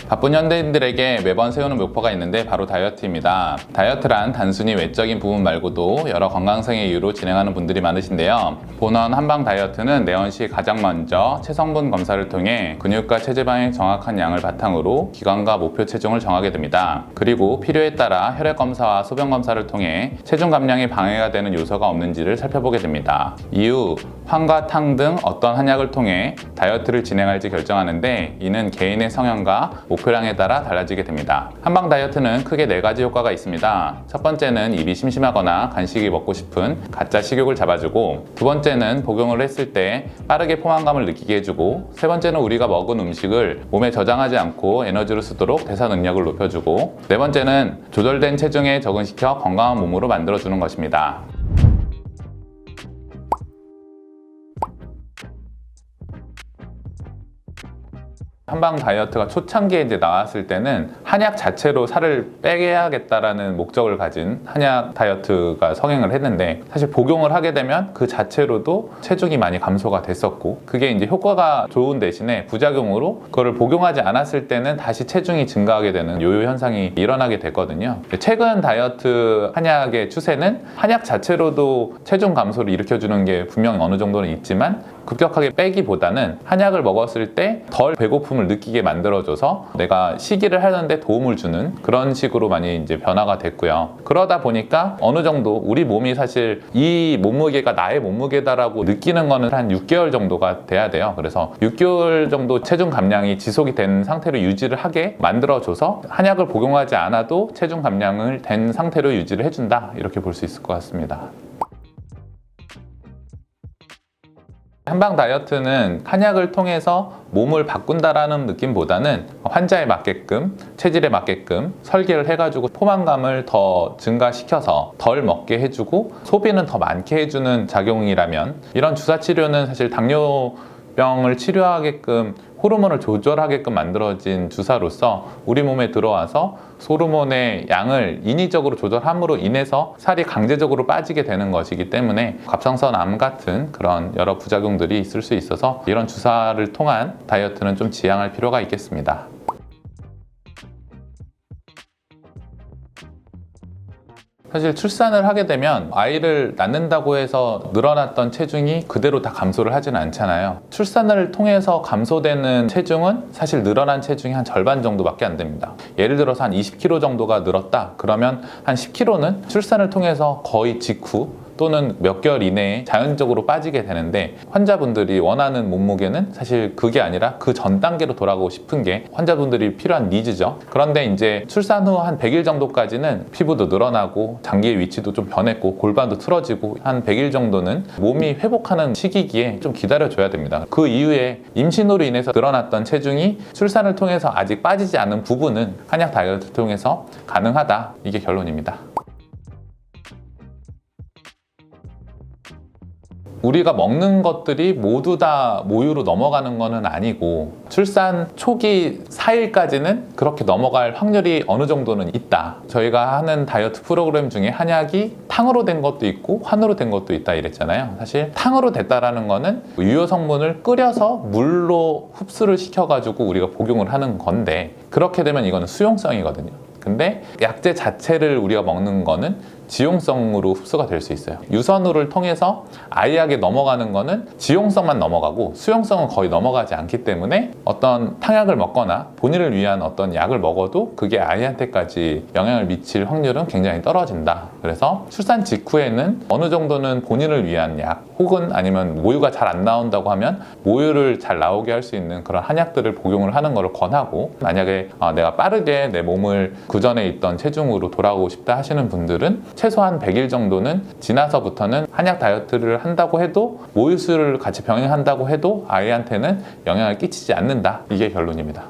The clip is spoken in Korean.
바쁜 현대인들에게 매번 세우는 목표가 있는데 바로 다이어트입니다. 다이어트란 단순히 외적인 부분 말고도 여러 건강상의 이유로 진행하는 분들이 많으신데요. 본원 한방 다이어트는 내원 시 가장 먼저 체성분 검사를 통해 근육과 체지방의 정확한 양을 바탕으로 기간과 목표 체중을 정하게 됩니다. 그리고 필요에 따라 혈액 검사와 소변 검사를 통해 체중 감량에 방해가 되는 요소가 없는지를 살펴보게 됩니다. 이후 황과 탕 등 어떤 한약을 통해 다이어트를 진행할지 결정하는데, 이는 개인의 성향과 목표량에 따라 달라지게 됩니다. 한방 다이어트는 크게 4가지 효과가 있습니다. 첫 번째는 입이 심심하거나 간식이 먹고 싶은 가짜 식욕을 잡아주고, 두 번째는 복용을 했을 때 빠르게 포만감을 느끼게 해주고, 세 번째는 우리가 먹은 음식을 몸에 저장하지 않고 에너지로 쓰도록 대사 능력을 높여주고, 네 번째는 조절된 체중에 적응시켜 건강한 몸으로 만들어주는 것입니다. 한방 다이어트가 초창기에 나왔을 때는 한약 자체로 살을 빼게 해야겠다라는 목적을 가진 한약 다이어트가 성행을 했는데, 사실 복용을 하게 되면 그 자체로도 체중이 많이 감소가 됐었고, 그게 이제 효과가 좋은 대신에 부작용으로 그거를 복용하지 않았을 때는 다시 체중이 증가하게 되는 요요 현상이 일어나게 됐거든요. 최근 다이어트 한약의 추세는 한약 자체로도 체중 감소를 일으켜주는 게 분명히 어느 정도는 있지만, 급격하게 빼기보다는 한약을 먹었을 때 덜 배고픔을 느끼게 만들어줘서 내가 식이를 하는데 도움을 주는 그런 식으로 많이 이제 변화가 됐고요. 그러다 보니까 어느 정도 우리 몸이 사실 이 몸무게가 나의 몸무게다라고 느끼는 거는 한 6개월 정도가 돼야 돼요. 그래서 6개월 정도 체중 감량이 지속이 된 상태로 유지를 하게 만들어줘서 한약을 복용하지 않아도 체중 감량을 된 상태로 유지를 해준다, 이렇게 볼 수 있을 것 같습니다. 한방 다이어트는 한약을 통해서 몸을 바꾼다라는 느낌보다는 환자에 맞게끔, 체질에 맞게끔 설계를 해가지고 포만감을 더 증가시켜서 덜 먹게 해주고 소비는 더 많게 해주는 작용이라면, 이런 주사치료는 사실 당뇨병을 치료하게끔 호르몬을 조절하게끔 만들어진 주사로서 우리 몸에 들어와서 호르몬의 양을 인위적으로 조절함으로 인해서 살이 강제적으로 빠지게 되는 것이기 때문에 갑상선 암 같은 그런 여러 부작용들이 있을 수 있어서 이런 주사를 통한 다이어트는 좀 지양할 필요가 있겠습니다. 사실 출산을 하게 되면 아이를 낳는다고 해서 늘어났던 체중이 그대로 다 감소를 하지는 않잖아요. 출산을 통해서 감소되는 체중은 사실 늘어난 체중이 한 절반 정도밖에 안 됩니다. 예를 들어서 한 20kg 정도가 늘었다 그러면 한 10kg는 출산을 통해서 거의 직후 또는 몇 개월 이내에 자연적으로 빠지게 되는데, 환자분들이 원하는 몸무게는 사실 그게 아니라 그 전 단계로 돌아가고 싶은 게 환자분들이 필요한 니즈죠. 그런데 이제 출산 후 한 100일 정도까지는 피부도 늘어나고 장기의 위치도 좀 변했고 골반도 틀어지고, 한 100일 정도는 몸이 회복하는 시기기에 좀 기다려줘야 됩니다. 그 이후에 임신으로 인해서 늘어났던 체중이 출산을 통해서 아직 빠지지 않은 부분은 한약 다이어트를 통해서 가능하다, 이게 결론입니다. 우리가 먹는 것들이 모두 다 모유로 넘어가는 것은 아니고, 출산 초기 4일까지는 그렇게 넘어갈 확률이 어느 정도는 있다. 저희가 하는 다이어트 프로그램 중에 한약이 탕으로 된 것도 있고 환으로 된 것도 있다 이랬잖아요. 사실 탕으로 됐다라는 거는 유효 성분을 끓여서 물로 흡수를 시켜가지고 우리가 복용을 하는 건데, 그렇게 되면 이거는 수용성이거든요. 근데 약재 자체를 우리가 먹는 거는 지용성으로 흡수가 될 수 있어요. 유선호를 통해서 아이에게 넘어가는 거는 지용성만 넘어가고 수용성은 거의 넘어가지 않기 때문에 어떤 탕약을 먹거나 본인을 위한 어떤 약을 먹어도 그게 아이한테까지 영향을 미칠 확률은 굉장히 떨어진다. 그래서 출산 직후에는 어느 정도는 본인을 위한 약, 혹은 아니면 모유가 잘 안 나온다고 하면 모유를 잘 나오게 할 수 있는 그런 한약들을 복용을 하는 것을 권하고, 만약에 내가 빠르게 내 몸을 그전에 있던 체중으로 돌아오고 싶다 하시는 분들은 최소한 100일 정도는 지나서부터는 한약 다이어트를 한다고 해도, 모유수를 같이 병행한다고 해도 아이한테는 영향을 끼치지 않는다, 이게 결론입니다.